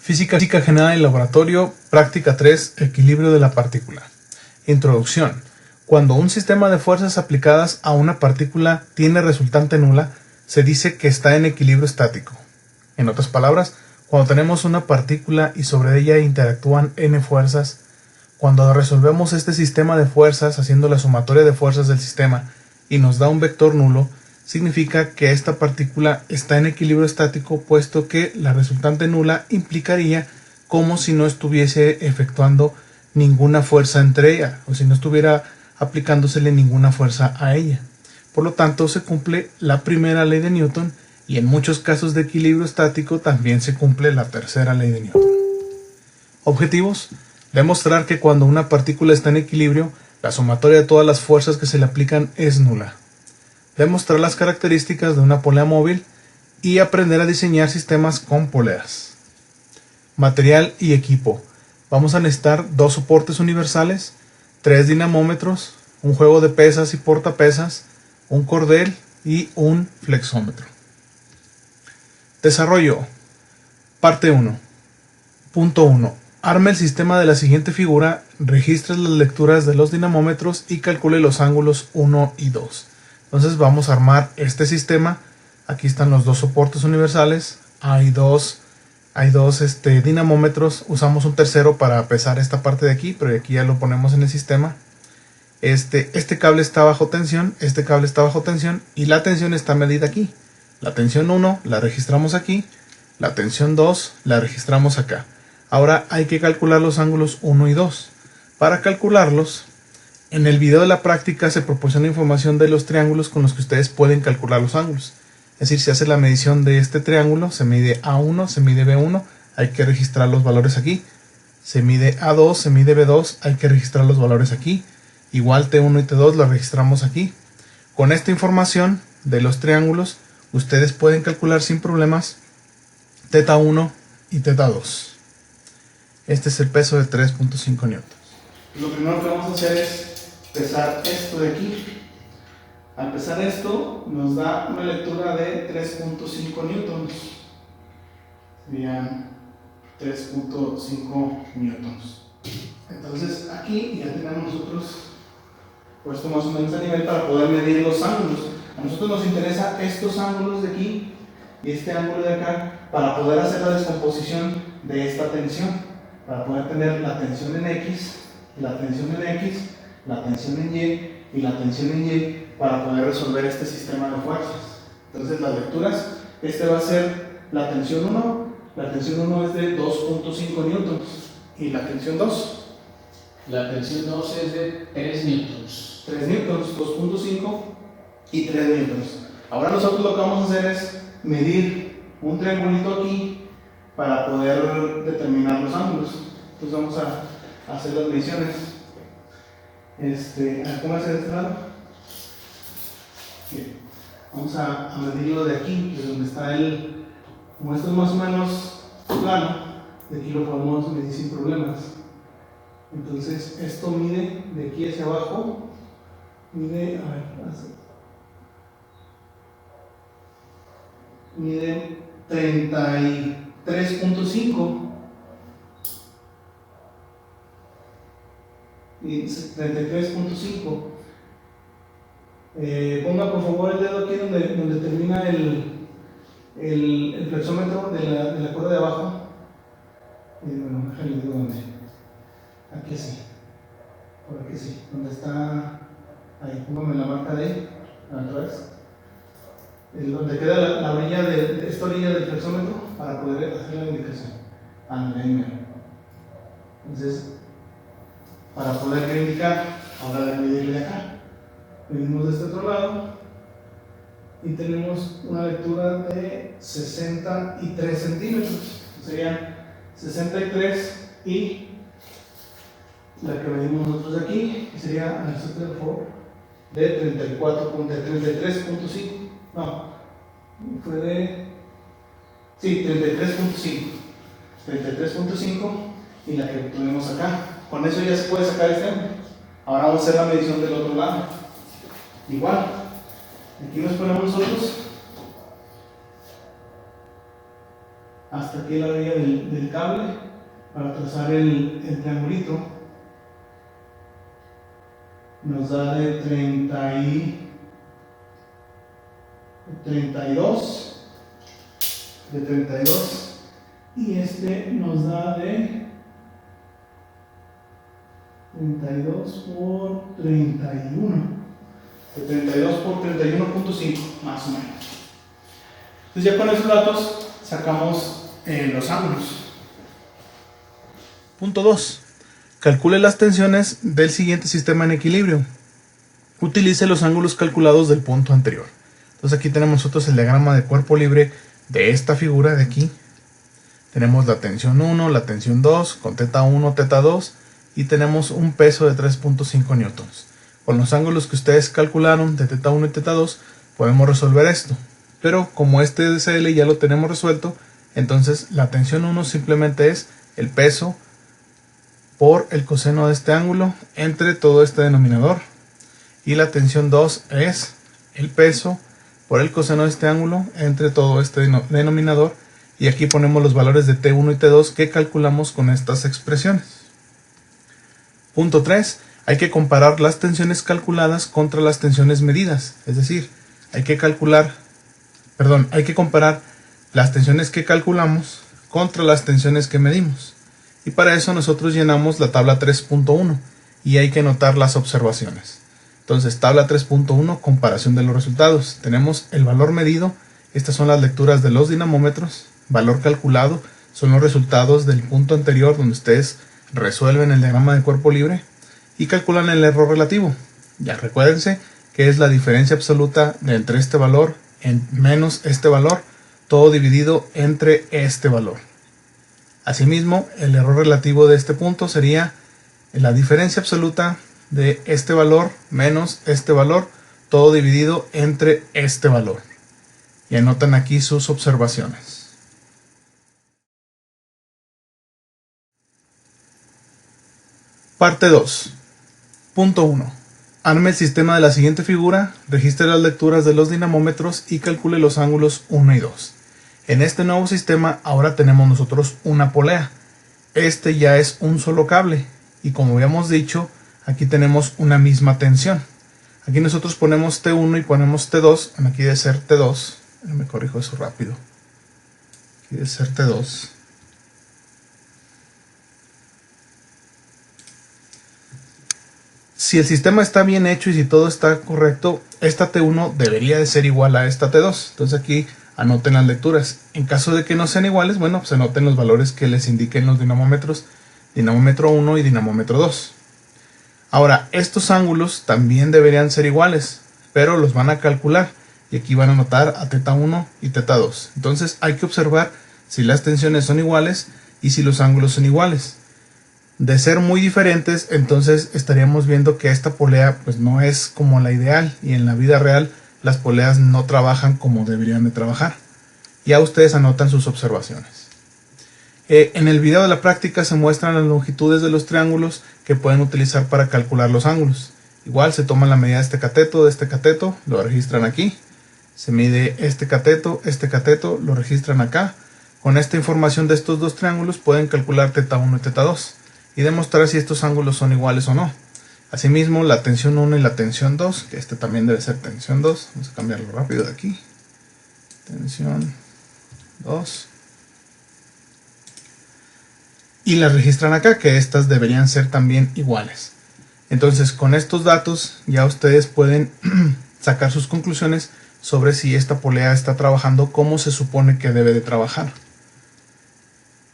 Física general y laboratorio, práctica 3, equilibrio de la partícula. Introducción. Cuando un sistema de fuerzas aplicadas a una partícula tiene resultante nula, se dice que está en equilibrio estático. En otras palabras, cuando tenemos una partícula y sobre ella interactúan n fuerzas, cuando resolvemos este sistema de fuerzas haciendo la sumatoria de fuerzas del sistema y nos da un vector nulo, significa que esta partícula está en equilibrio estático, puesto que la resultante nula implicaría como si no estuviese efectuando ninguna fuerza entre ella, o si no estuviera aplicándosele ninguna fuerza a ella. Por lo tanto, se cumple la primera ley de Newton y en muchos casos de equilibrio estático también se cumple la tercera ley de Newton. Objetivos: demostrar que cuando una partícula está en equilibrio, la sumatoria de todas las fuerzas que se le aplican es nula. Demostrar las características de una polea móvil y aprender a diseñar sistemas con poleas. Material y equipo. Vamos a necesitar 2 soportes universales, 3 dinamómetros, un juego de pesas y portapesas, un cordel y un flexómetro. Desarrollo. Parte 1. Punto 1. Arme el sistema de la siguiente figura, registre las lecturas de los dinamómetros y calcule los ángulos 1 y 2. Entonces vamos a armar este sistema. Aquí están los 2 soportes universales. Hay dos dinamómetros. Usamos un tercero para pesar esta parte de aquí, pero aquí ya lo ponemos en el sistema. Este cable está bajo tensión, este cable está bajo tensión y la tensión está medida aquí. La tensión 1 la registramos aquí, la tensión 2 la registramos acá. Ahora hay que calcular los ángulos 1 y 2. Para calcularlos, en el video de la práctica se proporciona información de los triángulos con los que ustedes pueden calcular los ángulos. Es decir, se hace la medición de este triángulo, se mide A1, se mide B1, hay que registrar los valores aquí. Se mide A2, se mide B2, hay que registrar los valores aquí. Igual T1 y T2 lo registramos aquí. Con esta información de los triángulos, ustedes pueden calcular sin problemas θ1 y θ2. Este es el peso de 3.5 newtons. Lo primero que vamos a hacer es pesar esto de aquí. Al pesar esto, nos da una lectura de 3.5 newtons. Serían 3.5 newtons. Entonces aquí ya tenemos nosotros puesto más o menos a nivel para poder medir los ángulos. A nosotros nos interesa estos ángulos de aquí y este ángulo de acá para poder hacer la descomposición de esta tensión, para poder tener la tensión en X, la tensión en X, la tensión en Y y la tensión en Y para poder resolver este sistema de fuerzas. Entonces las lecturas, va a ser la tensión 1, la tensión 1 es de 2.5 newtons y la tensión 2. La tensión 2 es de 3 newtons. 3 newtons, 2.5 y 3 newtons. Ahora nosotros lo que vamos a hacer es medir un triangulito aquí para poder determinar los ángulos. Entonces vamos a hacer las mediciones. ¿Cómo hacer este lado? Bien. Vamos a medirlo de aquí, de donde está como esto es más o menos plano, de aquí lo podemos medir sin problemas. Entonces esto mide de aquí hacia abajo, mide 33.5 y 33.5. Ponga por favor el dedo aquí donde termina el flexómetro de la cuerda de abajo. Bueno, déjale digo dónde. Aquí sí, por aquí sí, donde está, ahí, póngame la marca de ahí, atrás, donde queda la orilla de esta orilla del flexómetro para poder hacer la indicación. Ahí. Entonces, para poder indicar, ahora de medirle de acá, medimos de este otro lado y tenemos una lectura de 63 centímetros, serían 63 y la que medimos nosotros de aquí sería de 33.5. No, fue de 33.5 y la que tuvimos acá. Con eso ya se puede sacar este ángulo. Ahora vamos a hacer la medición del otro lado. Igual, aquí nos ponemos nosotros hasta aquí la orilla del cable para trazar el triangulito. Nos da de 32, y este nos da de 32 por 31, de 32 por 31.5 más o menos. Entonces ya con esos datos sacamos los ángulos. Punto 2. Calcule las tensiones del siguiente sistema en equilibrio. Utilice los ángulos calculados del punto anterior. Entonces aquí tenemos nosotros el diagrama de cuerpo libre de esta figura de aquí. Tenemos la tensión 1, la tensión 2, con teta 1, teta 2, y tenemos un peso de 3.5 newtons. Con los ángulos que ustedes calcularon de teta 1 y teta 2 podemos resolver esto. Pero como este DCL ya lo tenemos resuelto, entonces la tensión 1 simplemente es el peso por el coseno de este ángulo entre todo este denominador, y la tensión 2 es el peso por el coseno de este ángulo entre todo este denominador, y aquí ponemos los valores de T1 y T2 que calculamos con estas expresiones. Punto 3. Hay que comparar las tensiones calculadas contra las tensiones medidas, es decir, hay que comparar las tensiones que calculamos contra las tensiones que medimos. Y para eso nosotros llenamos la tabla 3.1 y hay que notar las observaciones. Entonces, tabla 3.1, comparación de los resultados. Tenemos el valor medido, estas son las lecturas de los dinamómetros. Valor calculado, son los resultados del punto anterior donde ustedes resuelven el diagrama de cuerpo libre y calculan el error relativo. Ya recuérdense que es la diferencia absoluta de entre este valor menos este valor, todo dividido entre este valor. Asimismo, el error relativo de este punto sería la diferencia absoluta de este valor menos este valor, todo dividido entre este valor. Y anotan aquí sus observaciones. Parte 2. Punto 1. Arme el sistema de la siguiente figura, registre las lecturas de los dinamómetros y calcule los ángulos 1 y 2. En este nuevo sistema ahora tenemos nosotros una polea. Este ya es un solo cable y como habíamos dicho, aquí tenemos una misma tensión. Aquí nosotros ponemos T1 y ponemos T2. Bueno, aquí debe ser T2. Me corrijo eso rápido. Aquí debe ser T2. Si el sistema está bien hecho y si todo está correcto, esta T1 debería de ser igual a esta T2. Entonces aquí anoten las lecturas. En caso de que no sean iguales, bueno, pues anoten los valores que les indiquen los dinamómetros, dinamómetro 1 y dinamómetro 2. Ahora, estos ángulos también deberían ser iguales, pero los van a calcular y aquí van a anotar a teta 1 y teta 2. Entonces hay que observar si las tensiones son iguales y si los ángulos son iguales. De ser muy diferentes, entonces estaríamos viendo que esta polea pues no es como la ideal, y en la vida real las poleas no trabajan como deberían de trabajar. Ya ustedes anotan sus observaciones. En el video de la práctica se muestran las longitudes de los triángulos que pueden utilizar para calcular los ángulos. Igual se toma la medida de este cateto, lo registran aquí. Se mide este cateto, lo registran acá. Con esta información de estos dos triángulos pueden calcular teta 1 y teta 2 y demostrar si estos ángulos son iguales o no. Asimismo, la tensión 1 y la tensión 2, que este también debe ser tensión 2, vamos a cambiarlo rápido de aquí. Tensión 2. Y las registran acá, que estas deberían ser también iguales. Entonces, con estos datos ya ustedes pueden sacar sus conclusiones sobre si esta polea está trabajando como se supone que debe de trabajar.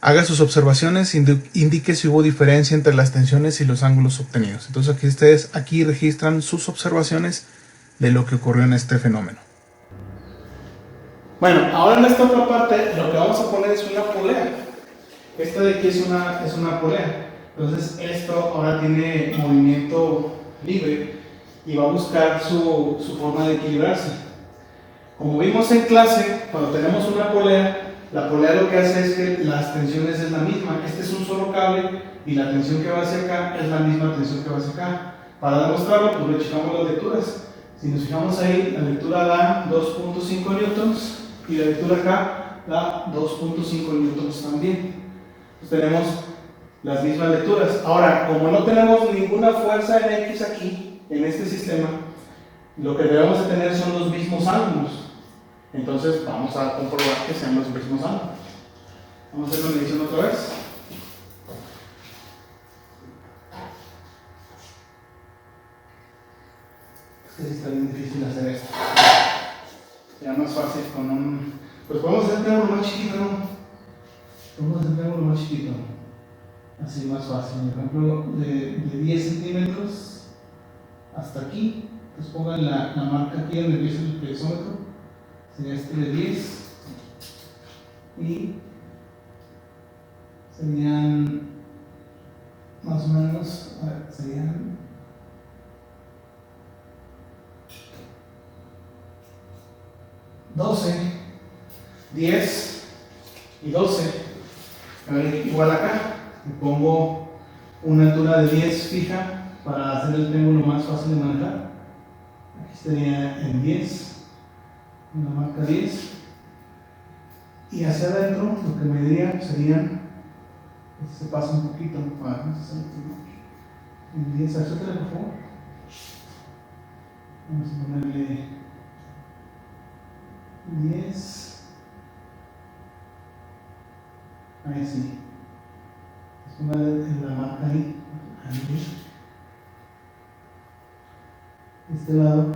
Haga sus observaciones, indique si hubo diferencia entre las tensiones y los ángulos obtenidos. Entonces aquí ustedes registran sus observaciones de lo que ocurrió en este fenómeno. Bueno, ahora en esta otra parte lo que vamos a poner es una polea. Esta de aquí es una polea. Entonces esto ahora tiene movimiento libre y va a buscar su forma de equilibrarse. Como vimos en clase, cuando tenemos una polea, la polea lo que hace es que las tensiones es la misma. Este es un solo cable y la tensión que va hacia acá es la misma tensión que va hacia acá. Para demostrarlo, pues le checamos las lecturas. Si nos fijamos ahí, la lectura da 2.5 newtons y la lectura acá da 2.5 newtons también. Entonces tenemos las mismas lecturas. Ahora, como no tenemos ninguna fuerza en X aquí, en este sistema, lo que debemos de tener son los mismos ángulos. Entonces vamos a comprobar que sean los mismos ángulos. Vamos a hacer la medición otra vez. Es que está bien difícil hacer esto. Ya más fácil con un... Pues podemos hacer un triángulo más chiquito, ¿no? Podemos hacer un triángulo más chiquito. Así más fácil. Por ejemplo, de 10 centímetros hasta aquí. Entonces pongan la marca aquí donde empieza el flexómetro. Sería este de 10. Y serían más o menos, a ver, serían 12, 10 y 12. A ver, igual acá. Le pongo una altura de 10 fija para hacer el triángulo más fácil de manejar. Aquí estaría en 10, una marca 10. Y hacia adentro lo que mediría serían, se pasa un poquito para no sé, en 10, acércale por favor. Vamos a ponerle 10. Ahí sí. En la marca ahí. Este lado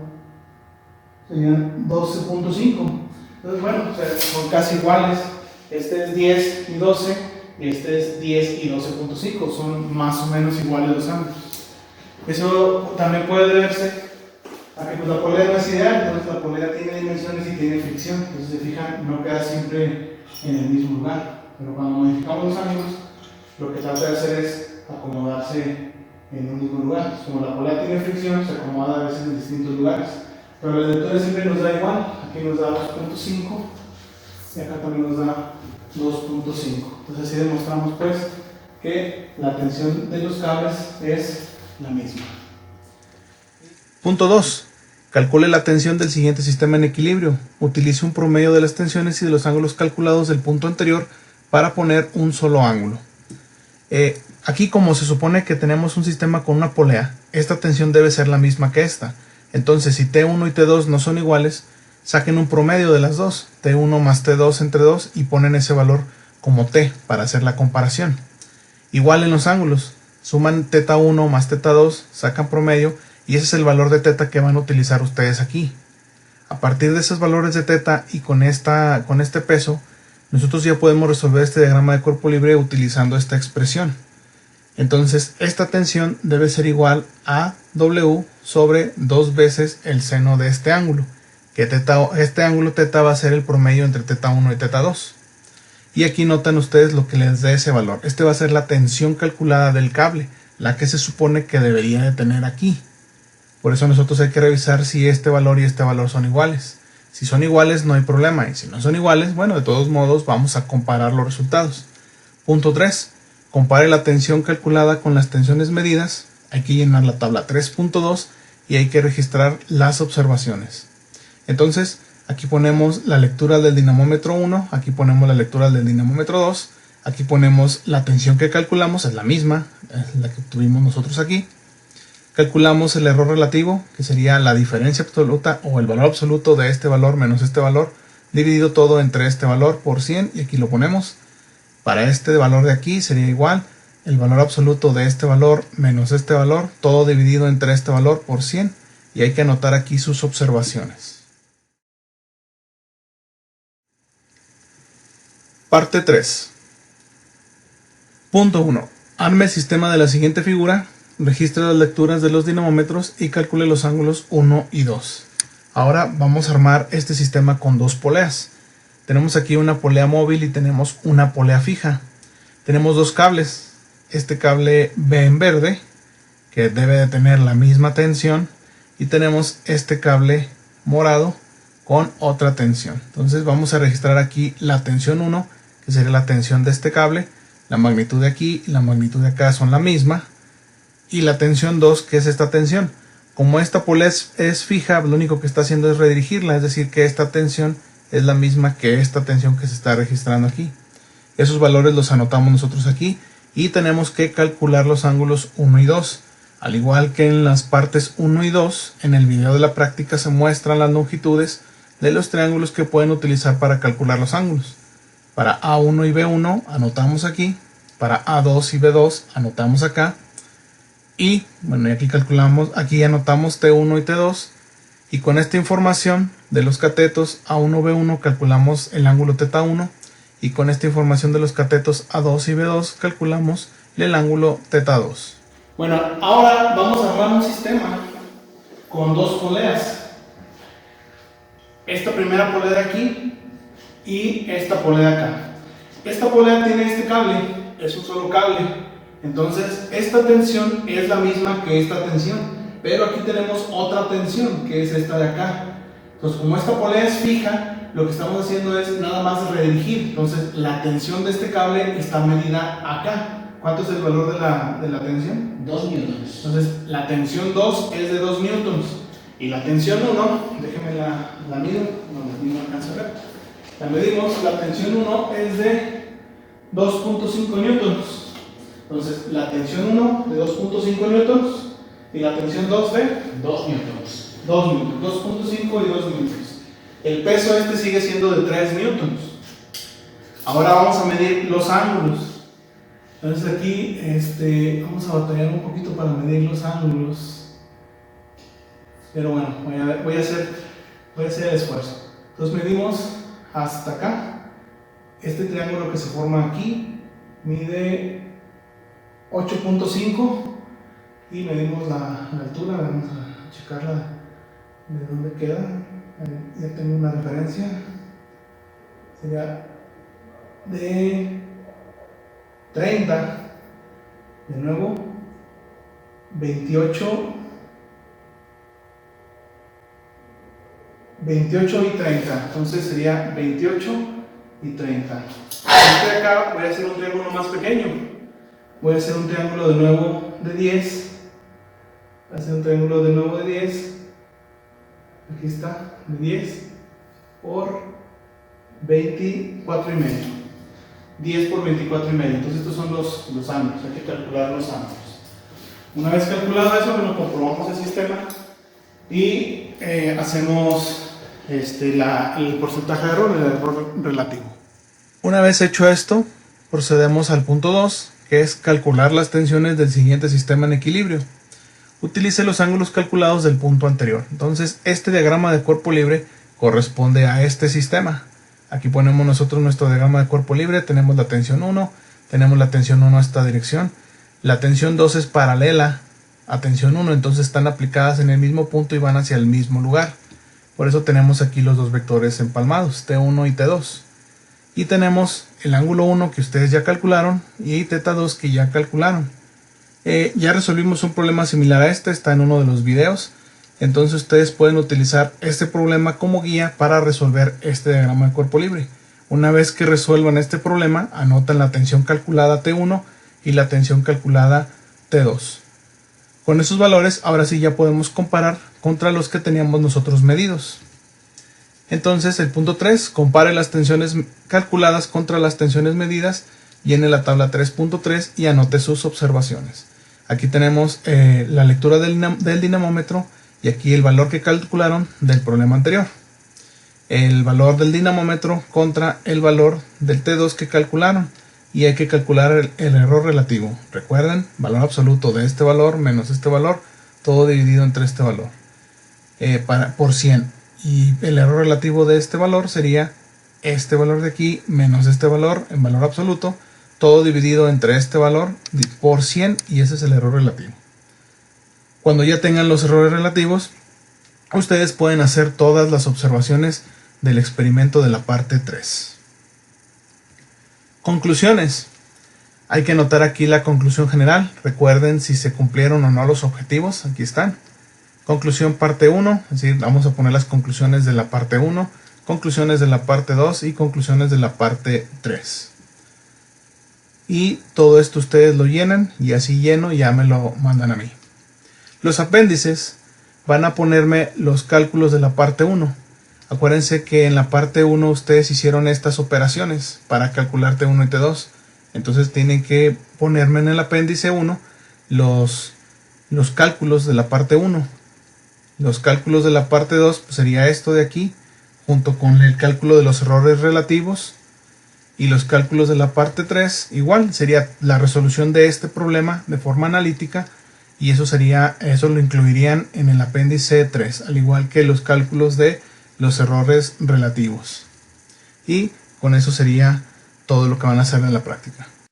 serían 12.5. Entonces, bueno, o sea, son casi iguales. Este es 10 y 12, y este es 10 y 12.5. Son más o menos iguales los ángulos. Eso también puede deberse a que pues, la polea no es ideal, entonces la polea tiene dimensiones y tiene fricción. Entonces, se fijan, no queda siempre en el mismo lugar. Pero cuando modificamos los ángulos, lo que trata de hacer es acomodarse en un mismo lugar. Como la polea tiene fricción, se acomoda a veces en distintos lugares. Pero la lectura siempre nos da igual. Aquí nos da 2.5 y acá también nos da 2.5. Entonces así demostramos pues que la tensión de los cables es la misma. Punto 2. Calcule la tensión del siguiente sistema en equilibrio. Utilice un promedio de las tensiones y de los ángulos calculados del punto anterior para poner un solo ángulo. Aquí, como se supone que tenemos un sistema con una polea, esta tensión debe ser la misma que esta. Entonces, si T1 y T2 no son iguales, saquen un promedio de las dos, T1 más T2 entre 2, y ponen ese valor como T para hacer la comparación. Igual en los ángulos, suman θ1 más θ2, sacan promedio, y ese es el valor de θ que van a utilizar ustedes aquí. A partir de esos valores de θ y con este peso, nosotros ya podemos resolver este diagrama de cuerpo libre utilizando esta expresión. Entonces, esta tensión debe ser igual a W sobre 2 veces el seno de este ángulo, que este ángulo θ va a ser el promedio entre θ1 y θ2. Y aquí notan ustedes lo que les dé ese valor. Este va a ser la tensión calculada del cable, la que se supone que debería de tener aquí. Por eso nosotros hay que revisar si este valor y este valor son iguales. Si son iguales no hay problema, y si no son iguales, bueno, de todos modos vamos a comparar los resultados. Punto 3. Compare la tensión calculada con las tensiones medidas. Hay que llenar la tabla 3.2 y hay que registrar las observaciones. Entonces, aquí ponemos la lectura del dinamómetro 1, aquí ponemos la lectura del dinamómetro 2, aquí ponemos la tensión que calculamos, es la misma, es la que tuvimos nosotros aquí. Calculamos el error relativo, que sería la diferencia absoluta o el valor absoluto de este valor menos este valor, dividido todo entre este valor por 100, y aquí lo ponemos. Para este valor de aquí sería igual el valor absoluto de este valor menos este valor, todo dividido entre este valor por 100, y hay que anotar aquí sus observaciones. Parte 3. Punto 1. Arme el sistema de la siguiente figura. Registre las lecturas de los dinamómetros y calcule los ángulos 1 y 2. Ahora vamos a armar este sistema con dos poleas. Tenemos aquí una polea móvil y tenemos una polea fija. Tenemos dos cables. Este cable B en verde, que debe de tener la misma tensión, y tenemos este cable morado con otra tensión. Entonces vamos a registrar aquí la tensión 1, que sería la tensión de este cable. La magnitud de aquí y la magnitud de acá son la misma. Y la tensión 2, que es esta tensión. Como esta polea es fija, lo único que está haciendo es redirigirla, es decir, que esta tensión es la misma que esta tensión que se está registrando aquí. Esos valores los anotamos nosotros aquí y tenemos que calcular los ángulos 1 y 2. Al igual que en las partes 1 y 2, en el video de la práctica se muestran las longitudes de los triángulos que pueden utilizar para calcular los ángulos. Para A1 y B1 anotamos aquí, para A2 y B2 anotamos acá, y bueno, y aquí calculamos, aquí anotamos T1 y T2, y con esta información de los catetos A1, B1 calculamos el ángulo θ1, y con esta información de los catetos A2 y B2 calculamos el ángulo θ2. Bueno, ahora vamos a armar un sistema con dos poleas. Esta primera polea de aquí y esta polea de acá. Esta polea tiene este cable, es un solo cable. Entonces, esta tensión es la misma que esta tensión, pero aquí tenemos otra tensión, que es esta de acá. Entonces, como esta polea es fija, lo que estamos haciendo es nada más redirigir. Entonces, la tensión de este cable está medida acá. ¿Cuánto es el valor de la tensión? 2 newtons. Entonces, la tensión 2 es de 2 newtons. Y la tensión 1, déjenme la mido, no alcanzo a ver. La medimos, la tensión 1 es de 2.5 newtons. Entonces, la tensión 1 de 2.5 newtons y la tensión 2 de 2 newtons. 2 newtons, 2.5 y 2 newtons. El peso este sigue siendo de 3 newtons. Ahora vamos a medir los ángulos. Entonces aquí vamos a batallar un poquito para medir los ángulos. Pero bueno, voy a hacer el esfuerzo. Entonces medimos hasta acá. Este triángulo que se forma aquí mide 8.5 y medimos la altura. Vamos a checarla de dónde queda. Ya tengo una referencia. Sería de 30, de nuevo 28 y 30, entonces sería 28 y 30. Este de acá voy a hacer un triángulo más pequeño, voy a hacer un triángulo de nuevo de 10, voy a hacer un triángulo de nuevo de 10, aquí está, de 10 por 24 y medio. 10 por 24 y medio. Entonces estos son los ángulos, hay que calcular los ángulos. Una vez calculado eso, bueno, comprobamos el sistema y hacemos el porcentaje de error, el error relativo. Una vez hecho esto, procedemos al punto 2, que es calcular las tensiones del siguiente sistema en equilibrio. Utilice los ángulos calculados del punto anterior. Entonces este diagrama de cuerpo libre corresponde a este sistema. Aquí ponemos nosotros nuestro diagrama de cuerpo libre, tenemos la tensión 1, tenemos la tensión 1 a esta dirección, la tensión 2 es paralela a tensión 1, entonces están aplicadas en el mismo punto y van hacia el mismo lugar. Por eso tenemos aquí los dos vectores empalmados, T1 y T2. Y tenemos el ángulo 1 que ustedes ya calcularon y θ2 que ya calcularon. Ya resolvimos un problema similar a este, está en uno de los videos. Entonces ustedes pueden utilizar este problema como guía para resolver este diagrama de cuerpo libre. Una vez que resuelvan este problema, anotan la tensión calculada T1 y la tensión calculada T2. Con esos valores, ahora sí ya podemos comparar contra los que teníamos nosotros medidos. Entonces el punto 3, compare las tensiones calculadas contra las tensiones medidas, llene la tabla 3.3 y anote sus observaciones. Aquí tenemos la lectura del dinamómetro y aquí el valor que calcularon del problema anterior. El valor del dinamómetro contra el valor del T2 que calcularon. Y hay que calcular el error relativo. Recuerden, valor absoluto de este valor menos este valor, todo dividido entre este valor. Por 100. Y el error relativo de este valor sería este valor de aquí menos este valor en valor absoluto, todo dividido entre este valor por 100 y ese es el error relativo. Cuando ya tengan los errores relativos, ustedes pueden hacer todas las observaciones del experimento de la parte 3. Conclusiones. Hay que anotar aquí la conclusión general. Recuerden si se cumplieron o no los objetivos. Aquí están. Conclusión parte 1. Es decir, vamos a poner las conclusiones de la parte 1, conclusiones de la parte 2 y conclusiones de la parte 3. Y todo esto ustedes lo llenan y así lleno ya me lo mandan a mí. Los apéndices van a ponerme los cálculos de la parte 1. Acuérdense que en la parte 1 ustedes hicieron estas operaciones para calcular T1 y T2. Entonces tienen que ponerme en el apéndice 1 los cálculos de la parte 1. Los cálculos de la parte 2 pues sería esto de aquí, junto con el cálculo de los errores relativos. Y los cálculos de la parte 3 igual, sería la resolución de este problema de forma analítica. Y eso lo incluirían en el apéndice 3, al igual que los cálculos de los errores relativos. Y con eso sería todo lo que van a hacer en la práctica.